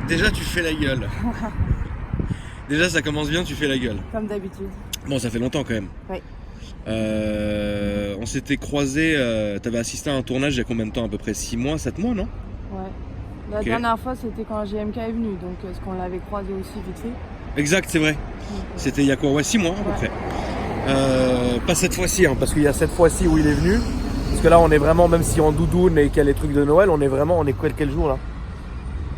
Déjà, tu fais la gueule. Déjà, ça commence bien, tu fais la gueule. Comme d'habitude. Bon, ça fait longtemps quand même. Oui. On s'était croisés, t'avais assisté à un tournage il y a combien de temps? À peu près 6 mois, 7 mois, non? Ouais. La Ok. dernière fois, c'était quand GMK est venu, donc est-ce qu'on l'avait croisé aussi vite fait? Exact, c'est vrai. C'était il y a quoi? Ouais, 6 mois à peu près. Pas cette fois-ci, hein, parce qu'il y a cette fois-ci où il est venu. Parce que là, on est vraiment, même si on doudoune et qu'il y a les trucs de Noël, on est quel jour là?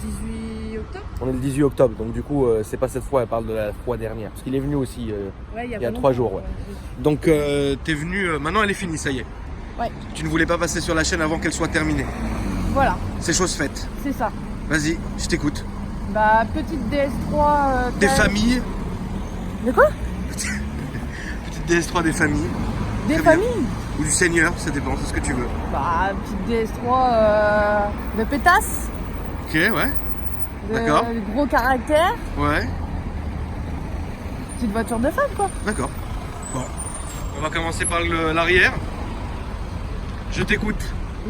18 octobre. On est le 18 octobre, donc du coup, c'est pas cette fois, elle parle de la fois dernière. Parce qu'il est venu aussi Ouais, il y a 3 jours. Ouais. Donc, t'es venu, maintenant elle est finie, ça y est. Ouais. Tu ne voulais pas passer sur la chaîne avant qu'elle soit terminée. Voilà, C'est chose faite. c'est ça. Vas-y, je t'écoute. Bah, petite DS3. Des familles. De quoi? Petite DS3 des familles. Des Très bien. familles. Ou du seigneur, ça dépend, c'est ce que tu veux. Bah, petite DS3 de pétasse. Ok, ouais. De D'accord. gros caractère. Ouais, Petite voiture de femme, quoi. d'accord. Bon, on va commencer par l'arrière. Je t'écoute.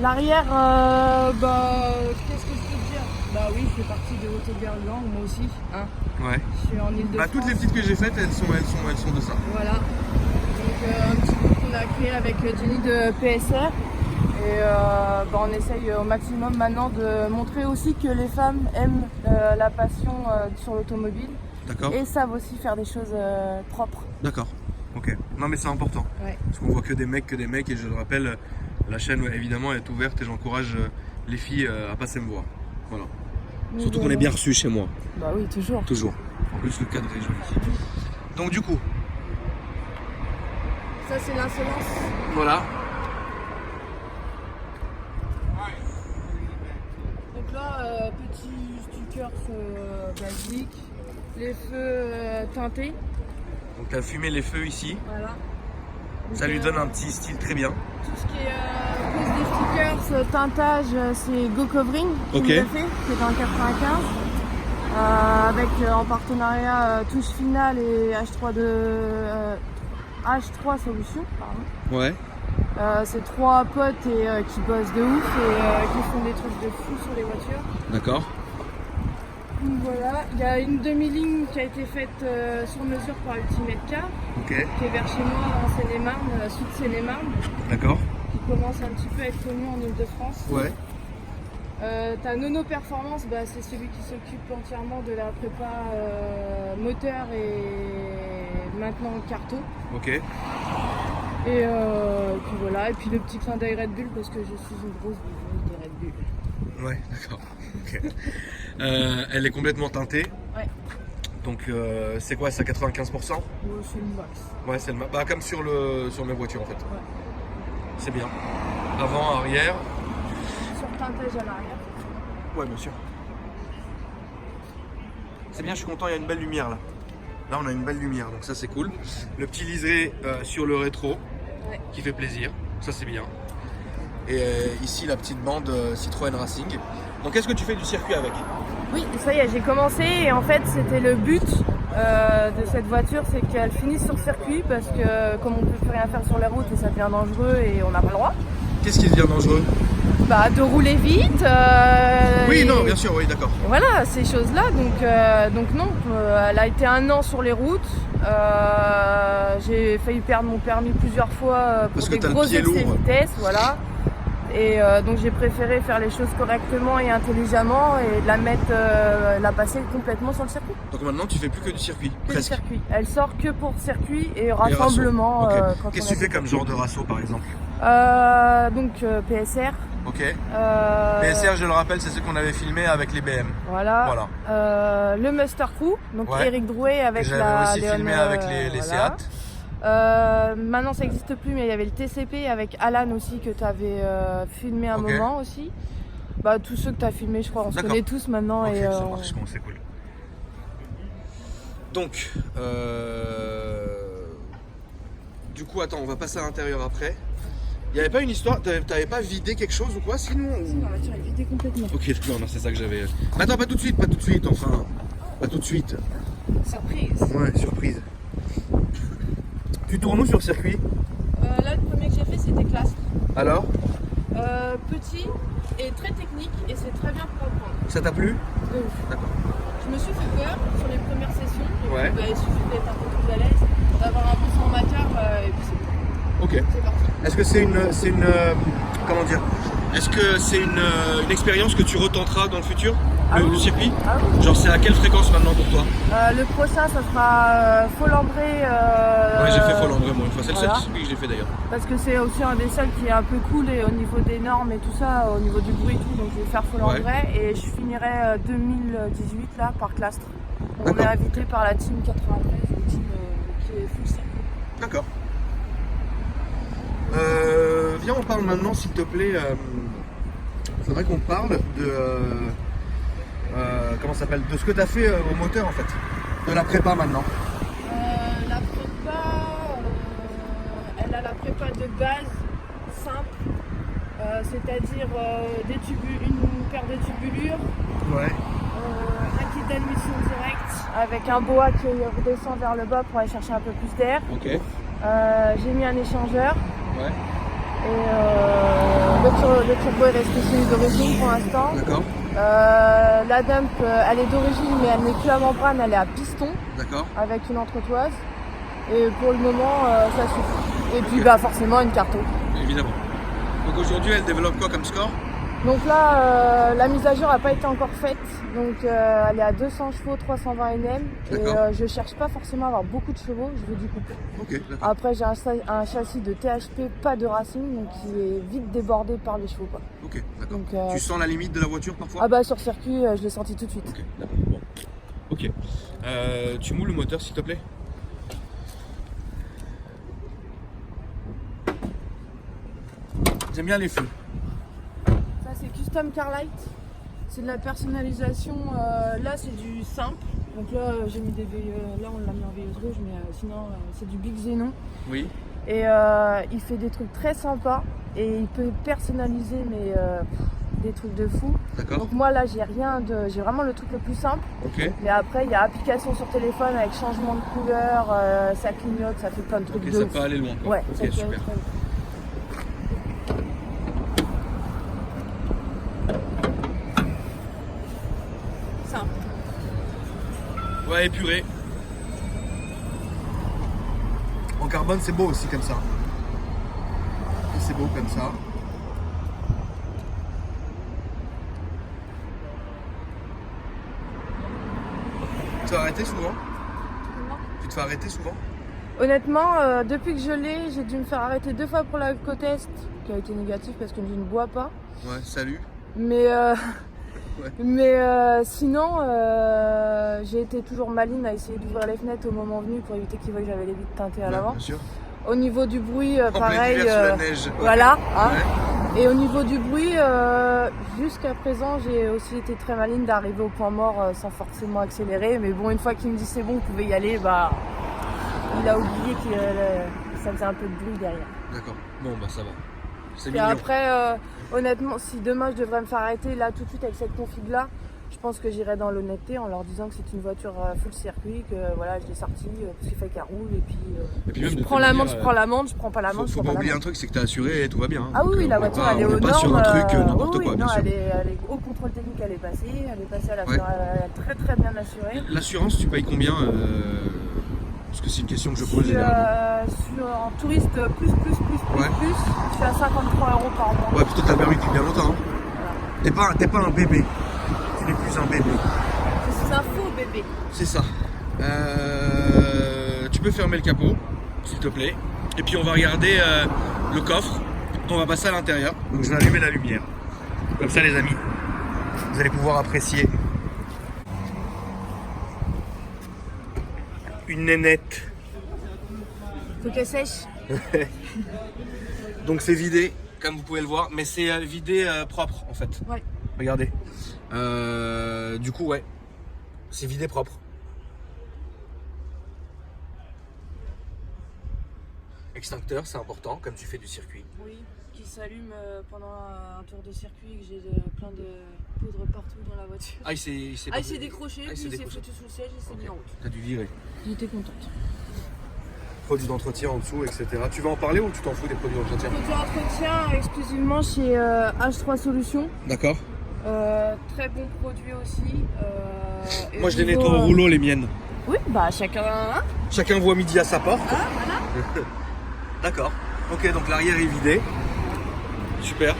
L'arrière, qu'est-ce que je peux te dire? Bah oui, je fais partie de Autogergang, moi aussi. Hein. Ouais. Je suis en Ile-de-France. Bah, toutes les petites que j'ai faites, elles sont de ça. Voilà. Donc un petit groupe qu'on a créé avec Jenny de PSR. Et on essaye au maximum maintenant de montrer aussi que les femmes aiment la passion sur l'automobile. D'accord. Et savent aussi faire des choses propres. D'accord. Ok. Non mais c'est important. Ouais. Parce qu'on voit que des mecs et je le rappelle, la chaîne évidemment est ouverte et j'encourage les filles à passer me voir. Voilà. Mais Surtout qu'on voilà. est bien reçus chez moi. Bah oui, toujours. Toujours. En plus le cadre est joli. Donc du coup, Ça c'est l'insolence. voilà. Donc là, petit stickers basique, les feux teintés, Donc t'as fumé les feux ici. voilà. Ça Donc, lui donne un petit style très bien. Tout ce qui est pose des stickers, teintage, c'est Go Covering qui Ok. nous l'a fait, c'est dans le 95. Avec en partenariat Touche Finale et H3 Solutions, pardon. Ouais. C'est 3 potes qui bossent de ouf et qui font des trucs de fou sur les voitures. D'accord. Donc voilà, il y a une demi-ligne qui a été faite sur mesure par Ultimate Car, Ok. qui est vers chez moi en Seine-et-Marne, sud Seine-et-Marne, D'accord. qui commence un petit peu à être connu en Ile-de-France. Ouais. T'as Nono Performance, c'est celui qui s'occupe entièrement de la prépa moteur et maintenant carto. Ok. Et puis voilà, et puis le petit clin d'œil Red Bull parce que je suis une grosse bougeuse de Red Bull. Ouais, d'accord. Ok. Elle est complètement teintée. Ouais, Donc c'est quoi, c'est à 95%? c'est le max. Ouais, c'est bah, comme sur mes voitures en fait. Ouais. C'est bien. Avant, arrière. Sur teintage à l'arrière. Ouais, bien sûr. C'est bien, je suis content, il y a une belle lumière là. Là, on a une belle lumière, donc ça c'est cool. Le petit liseré sur le rétro Ouais. qui fait plaisir, ça c'est bien. Et ici, la petite bande Citroën Racing. Donc, qu'est-ce que tu fais du circuit avec? Oui, ça y est, j'ai commencé et en fait c'était le but de cette voiture, c'est qu'elle finisse sur circuit parce que comme on peut plus rien faire sur les routes et ça devient dangereux et on n'a pas le droit, Qu'est-ce qui devient dangereux? de rouler vite. Oui, et- non, bien sûr, oui, d'accord. Voilà, ces choses-là. Donc non, elle a été 1 an sur les routes. J'ai failli perdre mon permis plusieurs fois pour Parce que des t'as le gros pied excès de lourd. vitesse, voilà. Et donc j'ai préféré faire les choses correctement et intelligemment et la passer complètement sur le circuit. Donc maintenant, tu fais plus que du circuit, Que le presque. circuit. Elle sort que pour circuit et Et rasso. rassemblement. Ok. Quand Qu'est-ce on que a tu fais des- comme genre de rasso, par exemple? PSR. Ok. euh, PSR, je le rappelle, c'est ce qu'on avait filmé avec les BM. Voilà. Le Muster Crew, donc Ouais. Eric Drouet avec J'avais la aussi Léon, filmé avec les voilà. Seat. Maintenant ça n'existe plus, mais il y avait le TCP avec Alan aussi que tu avais filmé un Ok. moment aussi. Tous ceux que tu as filmés, je crois, on se D'accord. connaît tous maintenant. Ok, et, ça marche, bon, c'est cool. Donc, du coup, attends, on va passer à l'intérieur après. Il n'y avait pas une histoire, t'avais pas vidé quelque chose ou quoi sinon Si, ma voiture est vidée complètement. Ok, d'accord, non, c'est ça que j'avais. Mais attends, pas tout de suite, enfin. Pas tout de suite. Surprise. Ouais, surprise. Tu tournes où sur circuit? Là, le premier que j'ai fait, c'était Classe. Alors? Petit et très technique et c'est très bien pour apprendre. Ça t'a plu? De ouf. D'accord. Je me suis fait peur sur les premières sessions. Et Ouais. puis, il suffit d'être un peu plus à l'aise, d'avoir un peu son macar et puis c'est bon. Ok. C'est parti. Est-ce que c'est une comment dire? Est-ce que c'est une expérience que tu retenteras dans le futur, le circuit? Ah oui. Genre c'est à quelle fréquence maintenant pour toi? Le prochain, ça sera Follandré. Ouais, j'ai fait Follandré moi une fois, c'est le voilà. seul circuit que j'ai fait d'ailleurs. Parce que c'est aussi un des seuls qui est un peu cool et au niveau des normes et tout ça, au niveau du bruit et tout, donc je vais faire Follandré et je finirai 2018 là par Clastres. On est invité par la team 93, une team qui est full circuit. D'accord. Viens, on parle maintenant, s'il te plaît. Faudrait qu'on parle de comment ça s'appelle, de ce que tu as fait au moteur en fait, de la prépa maintenant. La prépa, elle a la prépa de base simple, c'est-à-dire une paire de tubulures, Ouais. un kit d'admission direct avec un boa qui redescend vers le bas pour aller chercher un peu plus d'air. Ok. J'ai mis un échangeur. Ouais. Et le turbo est resté celui d'origine pour l'instant. D'accord. La dump, elle est d'origine mais elle n'est plus à membrane, elle est à piston. D'accord. Avec une entretoise. Et pour le moment, ça suffit. Et puis forcément une carto. Évidemment. Donc aujourd'hui, elle développe quoi comme score? Donc là, la mise à jour n'a pas été encore faite. Donc elle est à 200 chevaux, 320 Nm. Et je cherche pas forcément à avoir beaucoup de chevaux, je veux du couple. Ok, d'accord. Après, j'ai un châssis de THP, pas de racing, donc qui est vite débordé par les chevaux, quoi. Ok, d'accord. Donc, Tu sens la limite de la voiture parfois? Ah bah sur circuit, je l'ai senti tout de suite. Ok, d'accord. Bon. Ok. Tu moules le moteur s'il te plaît? J'aime bien les feux. Ça c'est Custom Carlight, c'est de la personnalisation, là c'est du simple, donc là j'ai mis des là on l'a mis en veilleuse rouge mais sinon c'est du Big Xenon. Oui. Et il fait des trucs très sympas et il peut personnaliser mais des trucs de fou. D'accord. Donc moi là j'ai vraiment le truc le plus simple. Ok. Mais après il y a application sur téléphone avec changement de couleur, ça clignote, ça fait plein de trucs Ok, de ça ouf. peut aller loin. Quoi. Ouais, ok, ça peut super. aller très loin. Simple. Ouais, épuré. En carbone, c'est beau aussi comme ça. C'est beau comme ça. Tu te fais arrêter souvent? Tu te fais arrêter souvent? Honnêtement, depuis que je l'ai, j'ai dû me faire arrêter 2 fois pour la côte Est, qui a été négatif parce que je ne bois pas. Ouais, salut. Mais, Ouais. mais sinon, j'ai été toujours maligne à essayer d'ouvrir les fenêtres au moment venu pour éviter qu'ils voient que j'avais les vitres teintées à Ouais, l'avant. bien sûr. Au niveau du bruit, En plein pareil. hiver sous la neige. Ouais. Voilà. Hein. Ouais. Et au niveau du bruit, jusqu'à présent, j'ai aussi été très maligne d'arriver au point mort sans forcément accélérer. Mais bon, une fois qu'il me dit c'est bon, vous pouvez y aller, bah, il a oublié que ça faisait un peu de bruit derrière. D'accord. Bon, bah ça va. C'est Et mignon. après, honnêtement, si demain je devrais me faire arrêter là tout de suite avec cette config-là, je pense que j'irai dans l'honnêteté en leur disant que c'est une voiture full circuit, que voilà, je l'ai sortie parce qu'il fallait qu'elle roule et puis, même je de prends te l'amende, dire, je prends l'amende, je prends pas l'amende, je Faut prends pas pas oublier un l'amende. truc, c'est que t'es assuré et tout va bien. Ah oui, Donc, la on est voiture pas- elle est aux on est pas normes. sur un truc n'importe oui, quoi, bien non, sûr. elle est au contrôle technique, elle est passée, elle est Ouais. très très bien assurée. L'assurance, tu payes combien Parce que c'est une question que je Je pose suis généralement. en touriste plus, je suis à 53 € par mois. Ouais, plutôt t'as le permis depuis bien longtemps. Hein. Voilà. T'es pas un bébé. Tu n'es plus un bébé. C'est un faux bébé. C'est ça. Tu peux fermer le capot, s'il te plaît. Et puis on va regarder le coffre. On va passer à l'intérieur. Donc je vais allumer la lumière. Comme ça les amis, vous allez pouvoir apprécier. Une nénette. Faut qu'elle sèche. Donc c'est vidé, comme vous pouvez le voir, mais c'est vidé propre en fait. Ouais. Regardez. Du coup, ouais, c'est vidé propre. Extincteur, c'est important, comme tu fais du circuit. Oui, qui s'allume pendant un tour de circuit, que j'ai plein de poudre partout dans la voiture. Ah, il s'est décroché, Ah, il puis s'est il s'est décroché. foutu sous le siège et il s'est mis en route. T'as dû virer. J'étais contente. produits d'entretien en dessous, etc. Tu vas en parler ou tu t'en fous des produits d'entretien? Produit d'entretien exclusivement chez H3 Solutions. D'accord. Très bon produit aussi. Et Moi je les niveau, nettoie au rouleau les miennes. Oui, bah chacun. Chacun voit midi à sa porte. Ah, voilà. D'accord. Ok, donc l'arrière est vidé. Super.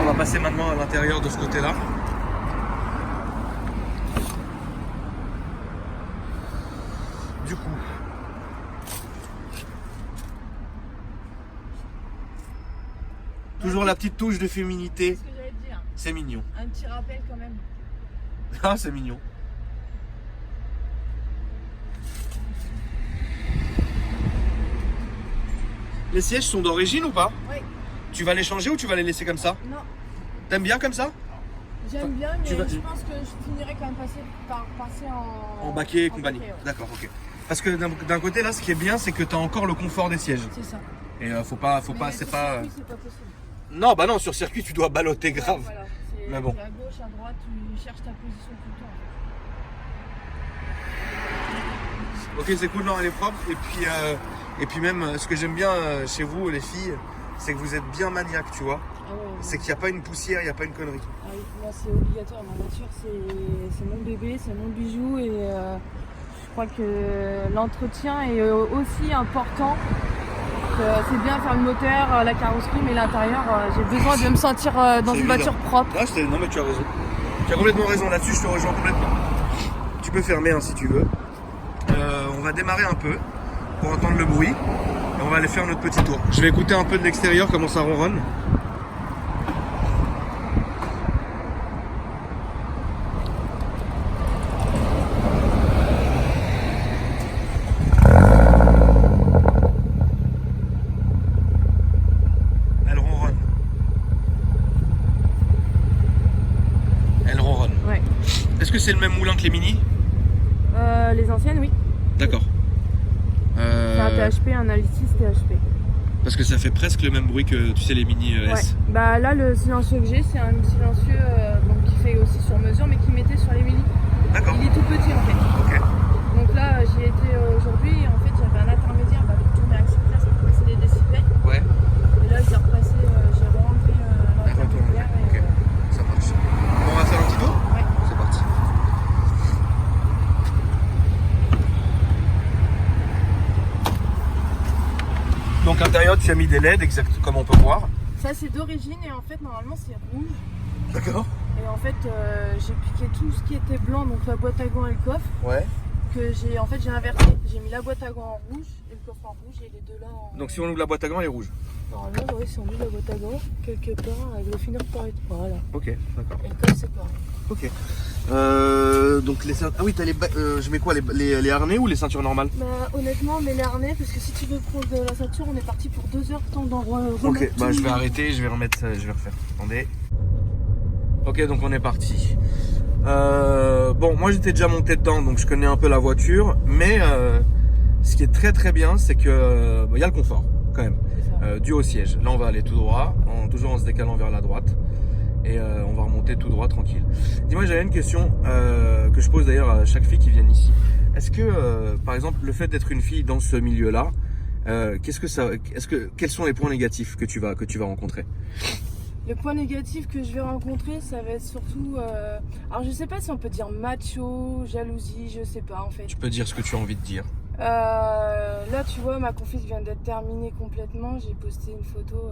On va passer maintenant à l'intérieur de ce côté-là. Du coup, toujours la petite touche de féminité. C'est ce que j'allais te dire. C'est mignon. Un petit rappel quand même. Ah, c'est mignon. Les sièges sont d'origine ou pas? Oui. Tu vas les changer ou tu vas les laisser comme ça? Non. T'aimes bien comme ça? J'aime bien, mais Tu vas- je pense que je finirai quand même par passer en baquet et compagnie. baquet, ouais. D'accord, ok. Parce que d'un côté, là, ce qui est bien, c'est que tu as encore le confort des sièges. C'est ça. Et faut pas, Mais c'est sur pas. circuit, c'est pas possible. Non, bah non, sur circuit, tu dois balloter grave. Ouais, voilà. C'est Mais bon. à gauche, à droite, tu cherches ta position tout le temps. Ok, c'est cool, non, elle est propre. Et puis même, ce que j'aime bien chez vous, les filles, c'est que vous êtes bien maniaques, tu vois. Ah ouais, C'est qu'il n'y a pas une poussière, il n'y a pas une connerie. ah oui, pour moi c'est obligatoire. Ma voiture c'est mon bébé, c'est mon bijou et je crois que l'entretien est aussi important. C'est bien faire le moteur, la carrosserie, mais l'intérieur, j'ai besoin de me sentir dans C'est une évident. voiture propre. Ah, non, mais tu as raison. Tu as complètement raison là-dessus, je te rejoins complètement. Tu peux fermer hein, si tu veux. On va démarrer un peu pour entendre le bruit. Et on va aller faire notre petit tour. Je vais écouter un peu de l'extérieur comment ça ronronne. Elle ronronne. Elle ronronne. Ouais. Est-ce que c'est le même moulin que les Mini? Les anciennes, oui. D'accord. C'est un THP, un Alicis THP. Parce que ça fait presque le même bruit que tu sais les Mini Ouais. S. Bah là, le silencieux que j'ai, c'est un silencieux donc, qui fait aussi sur mesure, mais qui mettait sur les Mini. D'accord. Il est tout petit en fait. Ok. Donc là, j'y ai été aujourd'hui et en fait, j'avais un intermédiaire pour tourner à 6 places pour passer les décibels. Ouais. Et là, j'ai repassé, j'ai re-enlevé l'intermédiaire. Ok. Ça marche. On va faire un petit tour? Ouais. C'est parti. Donc l'intérieur, tu as mis des LED, exact comme on peut voir. Ça, c'est d'origine et en fait, normalement, c'est rouge. D'accord. Et en fait, j'ai piqué tout ce qui était blanc, donc la boîte à gants et le coffre. Ouais. Que j'ai inversé. J'ai mis la boîte à gants en rouge et le coffre en rouge et les deux là en. Donc si on ouvre la boîte à gants, elle est rouge. Normalement, oui, si on met la boîte à gants, quelque part, avec le finir pareil. Voilà. Ok, d'accord. Et le coffre, c'est pareil. Ok. Donc les ceintures. Ah oui, t'as je mets quoi, les harnais ou les ceintures normales? Bah, honnêtement, mais les harnais, parce que si tu veux prendre de la ceinture, on est parti pour 2 heures temps d'en remettre. Ok, bah tout. je vais arrêter, je vais remettre, je vais refaire. Attendez. Ok, donc on est parti. Bon, moi j'étais déjà monté dedans, donc je connais un peu la voiture, mais ce qui est très très bien, c'est que y a le confort quand même, C'est ça. dû au siège. Là, on va aller tout droit, toujours en se décalant vers la droite, et on va remonter tout droit tranquille. Dis-moi, j'avais une question que je pose d'ailleurs à chaque fille qui vient ici. Est-ce que, par exemple, le fait d'être une fille dans ce milieu-là, quels sont les points négatifs que tu vas rencontrer? Le point négatif que je vais rencontrer, ça va être surtout. Alors, je sais pas si on peut dire macho, jalousie, je sais pas en fait. Tu peux dire ce que tu as envie de dire. Là, tu vois, ma config vient d'être terminée complètement. J'ai posté une photo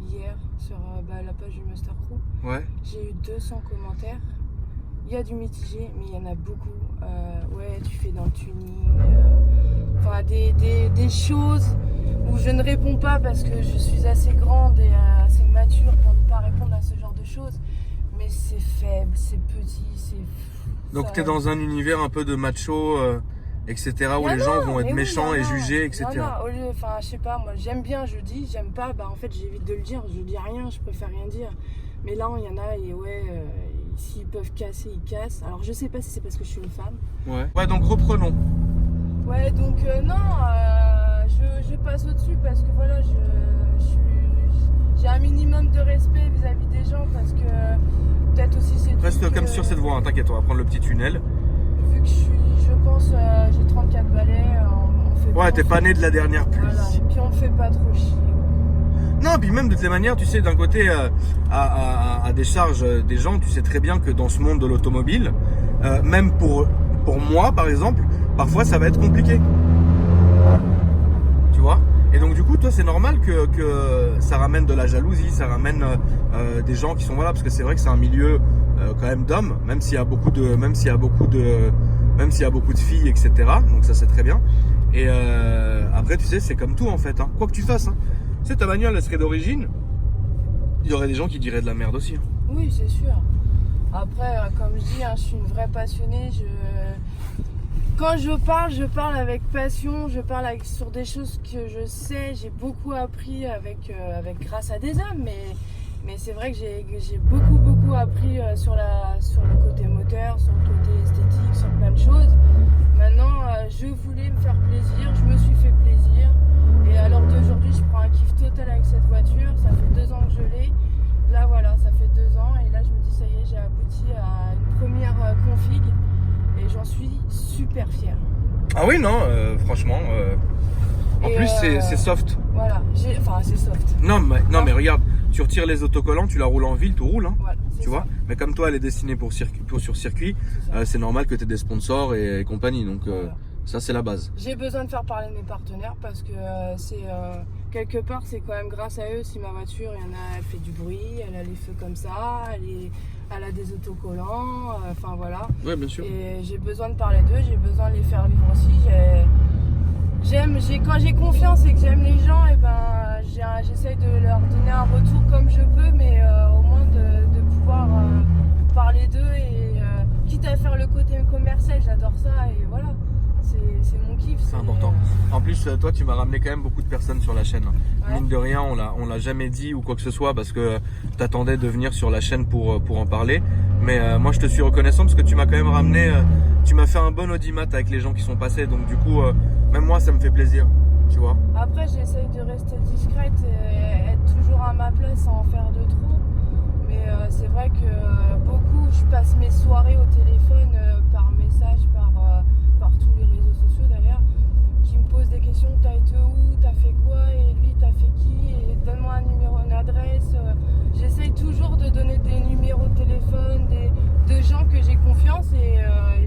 hier sur la page du Master Crew. Ouais. J'ai eu 200 commentaires. Il y a du mitigé, mais il y en a beaucoup. Ouais, tu fais dans le tuning. Enfin, des choses où je ne réponds pas parce que je suis assez grande et assez mature pour ne pas répondre à ce genre de choses. Mais c'est faible, c'est petit, c'est. Donc ça- tu es dans un univers un peu de macho, etc. où Y en les a, gens vont mais être oui, méchants y en et a. juger, etc. Y en a, au lieu, enfin, je sais pas, moi j'aime bien, je dis, j'aime pas, bah en fait j'évite de le dire, je dis rien, je préfère rien dire. Mais là, il y en a, et ouais, s'ils peuvent casser, ils cassent. Alors je sais pas si c'est parce que je suis une femme. Ouais, donc reprenons. Ouais, donc non, je passe au-dessus parce que voilà, j'ai un minimum de respect vis-à-vis des gens parce que peut-être aussi c'est. Reste comme sur cette voie, hein, t'inquiète, on va prendre le petit tunnel. vu que je pense, j'ai 34 balais, on fait Ouais, t'es pas né de la dernière pluie. Voilà, et puis on me fait pas trop chier. Non, puis même de toutes les manières, tu sais, d'un côté, à des charges des gens, tu sais très bien que dans ce monde de l'automobile, même pour moi, par exemple, parfois ça va être compliqué. Tu vois? Et donc du coup, toi, c'est normal que ça ramène de la jalousie, ça ramène des gens qui sont voilà, parce que c'est vrai que c'est un milieu quand même d'hommes, même s'il y a beaucoup de filles, etc. Donc ça c'est très bien. Et après, tu sais, c'est comme tout en fait. Hein. Quoi que tu fasses, hein. Tu sais, ta bagnole, elle serait d'origine. Il y aurait des gens qui diraient de la merde aussi. Hein. Oui, c'est sûr. Après, comme je dis, hein, je suis une vraie passionnée. Quand je parle avec passion. Je parle sur des choses que je sais. J'ai beaucoup appris grâce à des hommes, mais c'est vrai que j'ai beaucoup appris sur le côté moteur, sur le côté esthétique, sur plein de choses. Maintenant, je voulais me faire plaisir. Je me suis fait plaisir. Et à l'heure d'aujourd'hui, je prends un kiff total avec cette voiture. Ça fait 2 ans que je l'ai. Là, voilà, ça fait 2 ans. Et là, je me dis, ça y est, j'ai abouti à une première config. Et j'en suis super fière. Ah oui, non, franchement. En plus, c'est soft. Voilà, c'est soft. Non, mais regarde, tu retires les autocollants, tu la roules en ville, tu roules. Hein, voilà, tu vois. Mais comme toi, elle est destinée pour sur circuit, c'est normal que tu aies des sponsors et compagnie. Donc, voilà. Ça, c'est la base. J'ai besoin de faire parler de mes partenaires parce que quelque part, c'est quand même grâce à eux si ma voiture, elle fait du bruit, elle a les feux comme ça, elle a des autocollants, enfin voilà. Ouais, bien sûr. Et j'ai besoin de parler d'eux, j'ai besoin de les faire vivre aussi. Quand j'ai confiance et que j'aime les gens, et ben j'essaye de leur donner un retour comme je peux, mais au moins de pouvoir parler d'eux et quitte à faire le côté commercial, j'adore ça et voilà. C'est mon kiff. C'est important. En plus, toi, tu m'as ramené quand même beaucoup de personnes sur la chaîne. Ouais. Mine de rien, on l'a jamais dit ou quoi que ce soit parce que t'attendais de venir sur la chaîne pour en parler. Mais moi, je te suis reconnaissant parce que tu m'as quand même ramené, tu m'as fait un bon audimat avec les gens qui sont passés. Donc du coup, même moi, ça me fait plaisir. Tu vois. Après, j'essaye de rester discrète et être toujours à ma place sans en faire de trop. Mais c'est vrai que beaucoup, je passe mes soirées au téléphone par message, par tous les réseaux sociaux d'ailleurs, qui me posent des questions, t'as été où, t'as fait quoi, et lui t'as fait qui, et donne-moi un numéro, une adresse. J'essaye toujours de donner des numéros de téléphone, de gens que j'ai confiance et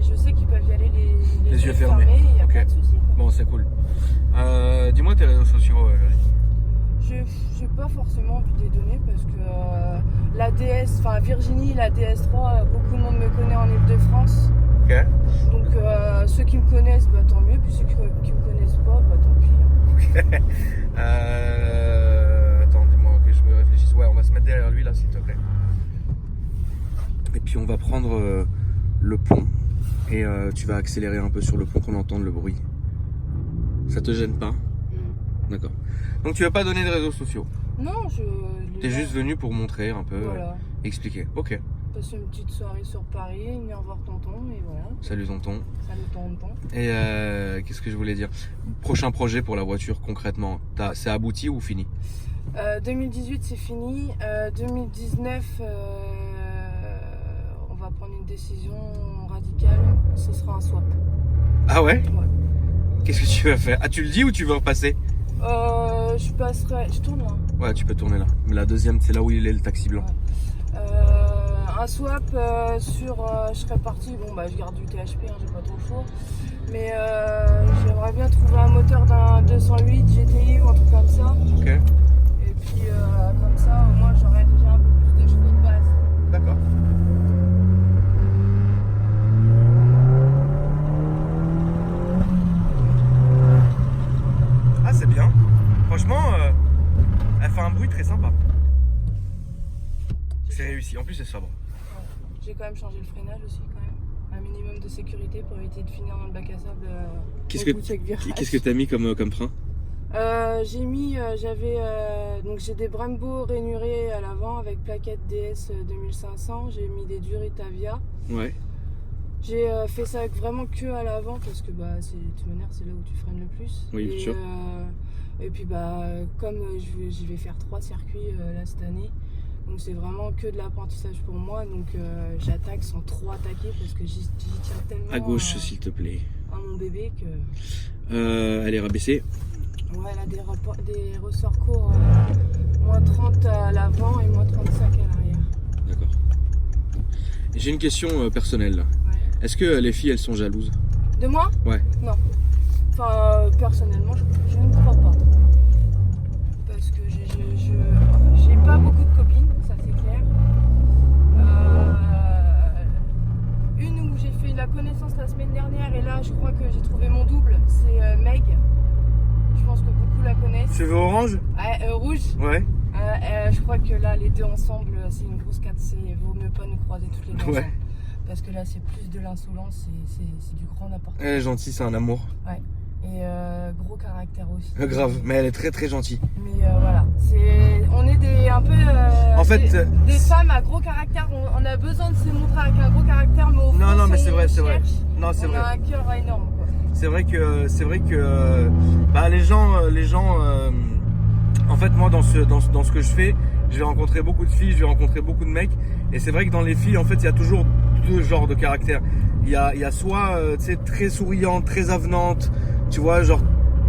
je sais qu'ils peuvent y aller les yeux fermés, il n'y a pas de souci. Bon, c'est cool. Dis-moi tes réseaux sociaux. J'ai pas forcément envie de les donner parce que la DS, enfin Virginie, la DS3, beaucoup de monde me connaît en Ile-de-France. Okay. Donc ceux qui me connaissent, bah, tant mieux, puis ceux qui me connaissent pas, bah, tant pis. Okay. Attends, dis-moi que je me réfléchisse. Ouais, on va se mettre derrière lui là, s'il te plaît. Et puis on va prendre le pont et tu vas accélérer un peu sur le pont qu'on entende le bruit. Ça te gêne pas? D'accord. Donc tu vas pas donner de réseaux sociaux? Non, T'es juste venu pour montrer un peu, voilà. Expliquer. Ok. Passer une petite soirée sur Paris, venir voir tonton et voilà. Salut tonton. Salut tonton. Et qu'est-ce que je voulais dire? Prochain projet pour la voiture concrètement, c'est abouti ou fini? 2018 c'est fini. 2019 on va prendre une décision radicale. Ce sera un swap. Ah ouais? Ouais. Qu'est-ce que tu vas faire? Ah tu le dis ou tu veux repasser? Je tourne là. Ouais, tu peux tourner là. Mais la deuxième, c'est là où il est le taxi blanc. Ouais. Un swap je serais parti. Bon, bah, je garde du THP, hein, j'ai pas trop le choix. Mais j'aimerais bien trouver un moteur d'un 208 GTI ou un truc comme ça. Ok. Et puis, comme ça, au moins, j'aurais déjà un peu plus de chevaux de base. D'accord. Ah, c'est bien. Franchement, elle fait un bruit très sympa. C'est réussi. En plus, c'est sobre. Ouais. J'ai quand même changé le freinage aussi, quand même. Un minimum de sécurité pour éviter de finir dans le bac à sable. Qu'est-ce que t'as mis comme frein? J'ai mis, donc j'ai des Brembo rainurés à l'avant avec plaquette DS 2500. J'ai mis des Duritavia. Ouais. J'ai fait ça avec vraiment que à l'avant parce que bah de toute manière c'est là où tu freines le plus. Oui, bien sûr. Et puis bah comme j'y vais faire 3 circuits là cette année, Donc c'est vraiment que de l'apprentissage pour moi. Donc j'attaque sans trop attaquer parce que j'y tiens tellement À gauche, s'il te plaît. à mon bébé que... Elle est rabaissée. Ouais, elle a des ressorts courts, moins 30 à l'avant et moins 35 à l'arrière. D'accord. J'ai une question personnelle. Ouais. Est-ce que les filles, elles sont jalouses? De moi? Ouais. Non. Enfin, personnellement, je ne crois pas. Parce que j'ai pas beaucoup de copines, ça c'est clair. Une où j'ai fait la connaissance la semaine dernière et là je crois que j'ai trouvé mon double, c'est Meg. Je pense que beaucoup la connaissent. Cheveux orange? Ouais, rouge. Ouais. Je crois que là les deux ensemble c'est une grosse 4C, vaut mieux pas nous croiser toutes les deux Ouais. ensemble. Parce que là c'est plus de l'insolence, c'est du grand n'importe quoi. Elle est gentille, c'est un amour. Ouais. Et gros caractère aussi. Grave, mais elle est très très gentille. Mais voilà, on est un peu En fait, des femmes à gros caractère. On a besoin de se montrer avec un gros caractère, mais au fond, Non, mais si c'est on vrai, c'est vrai. cherche, Non, c'est on vrai. a un cœur énorme, quoi. C'est vrai que bah, les gens en fait, moi dans ce que je fais, je vais rencontrer beaucoup de filles, je vais rencontrer beaucoup de mecs, et c'est vrai que dans les filles, en fait, il y a toujours deux genres de caractères. Il y a soit tu sais, très souriante, très avenante, tu vois, genre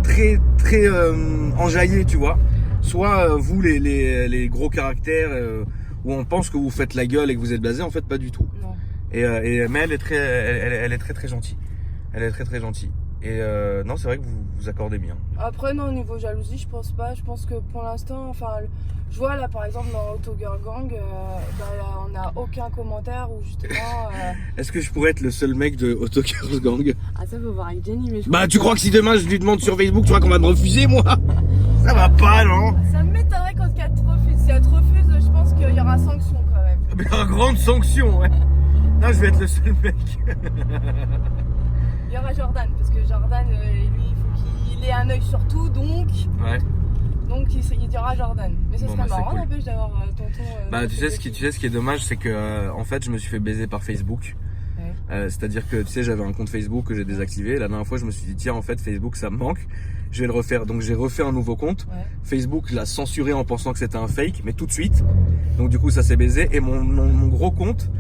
très enjaillée, tu vois. Soit vous les gros caractères où on pense que vous faites la gueule et que vous êtes blasé, en fait pas du tout. Non. Mais elle est très gentille. Elle est très gentille. Et non, c'est vrai que vous accordez bien. Après, non, au niveau jalousie, je pense pas. Je pense que pour l'instant, enfin, je vois là par exemple dans Auto Girl Gang, on n'a aucun commentaire où justement. Est-ce que je pourrais être le seul mec de Auto Girl Gang? Ah, ça faut voir avec Jenny, mais je Bah, tu crois que si demain je lui demande sur Facebook, tu crois qu'on va me refuser, moi? Ça va pas, non? Ça m'étonnerait quand elle te refuse. Si elle te refuse, je pense qu'il y aura sanction quand même. Mais une grande sanction, ouais. Non, je vais être le seul mec. Il y aura Jordan, parce que Jordan, lui, il faut qu'il ait un œil sur tout, donc Ouais. Il y aura Jordan. Mais ça Bon, serait bah, c'est marrant, cool. n'empêche d'avoir tonton. Bah, tu sais ce qui est dommage, c'est que en fait, je me suis fait baiser par Facebook. Ouais. C'est-à-dire que tu sais, j'avais un compte Facebook que j'ai désactivé. La dernière fois, je me suis dit tiens, en fait, Facebook, ça me manque. Je vais le refaire. Donc j'ai refait un nouveau compte. Ouais. Facebook l'a censuré en pensant que c'était un fake, mais tout de suite. Donc du coup, ça s'est baisé. Et mon gros compte,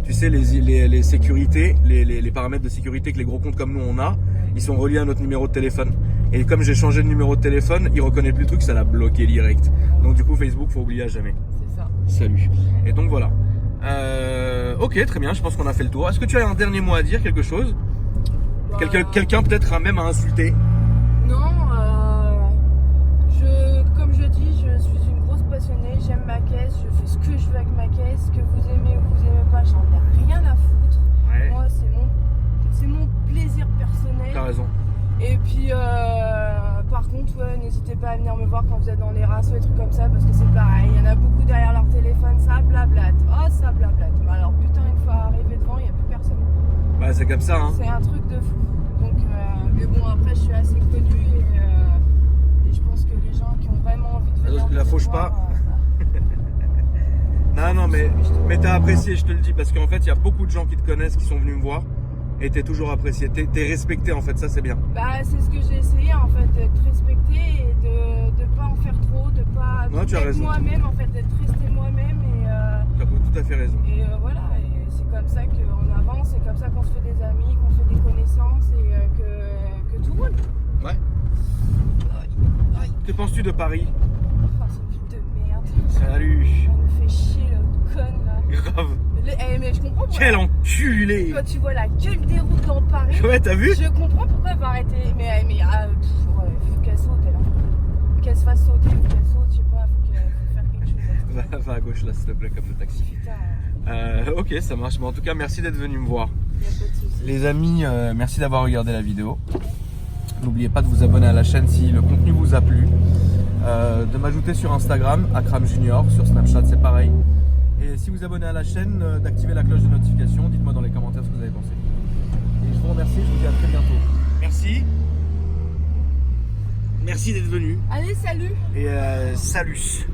tu sais, les sécurités, les paramètres de sécurité que les gros comptes comme nous on a, ils sont reliés à notre numéro de téléphone. Et comme j'ai changé de numéro de téléphone, il reconnaît plus le truc, ça l'a bloqué direct. Donc du coup, Facebook, faut oublier à jamais. C'est ça. Salut. Et donc voilà. Ok, très bien, je pense qu'on a fait le tour. Est-ce que tu as un dernier mot à dire, quelque chose? Bah, Quelqu'un peut-être même à insulter? Non, comme je dis, je suis une grosse passionnée, j'aime ma caisse, je fais ce que je veux avec ma caisse, que vous aimez ou vous aimez pas, j'en ai rien à foutre. Ouais. Moi, c'est mon plaisir personnel. T'as raison. Et puis, par contre, ouais, n'hésitez pas à venir me voir quand vous êtes dans les rassos et trucs comme ça, parce que c'est pareil, il y en a beaucoup derrière leur téléphone, ça blablate. Oh, ça blablate. Mais alors, putain, une fois arrivé devant, il n'y a plus personne. Bah, c'est comme ça, hein. C'est un truc de fou. Donc, mais bon, après, je suis assez connue et je pense que les gens qui ont vraiment envie de venir La me fauche voir, pas. Non, mais t'as apprécié, je te le dis, parce qu'en fait, il y a beaucoup de gens qui te connaissent, qui sont venus me voir, et t'es toujours apprécié. T'es respecté, en fait, ça c'est bien. Bah, c'est ce que j'ai essayé, en fait, d'être respectée et de pas en faire trop, de pas Non, tu as d'être raison. moi-même, en fait, d'être restée moi-même T'as tout à fait raison. et voilà, et c'est comme ça qu'on avance, c'est comme ça qu'on se fait des amis, qu'on fait des connaissances et que tout roule. Ouais. Que penses-tu de Paris? Oh, c'est une ville de merde. Salut. Elle me fait chier, le con, là. Grave. Mais je comprends pourquoi. Quel enculé. Quand tu vois la gueule des routes dans Paris, Ouais, t'as vu? je comprends pourquoi elle va arrêter. Mais faut qu'elle saute, elle. Qu'elle se fasse sauter ou qu'elle saute, je sais pas, faut faire quelque chose. Va à gauche là, s'il te plaît, comme le taxi. Putain, Ok, ça marche. Mais en tout cas, merci d'être venu me voir. y a pas de soucis. Les amis, merci d'avoir regardé la vidéo. N'oubliez pas de vous abonner à la chaîne si le contenu vous a plu. De m'ajouter sur Instagram, Akram Junior, sur Snapchat c'est pareil. Et si vous abonnez à la chaîne, d'activer la cloche de notification. Dites-moi dans les commentaires ce que vous avez pensé. Et je vous remercie, je vous dis à très bientôt. Merci. Merci d'être venu. Allez, salut! Et salut.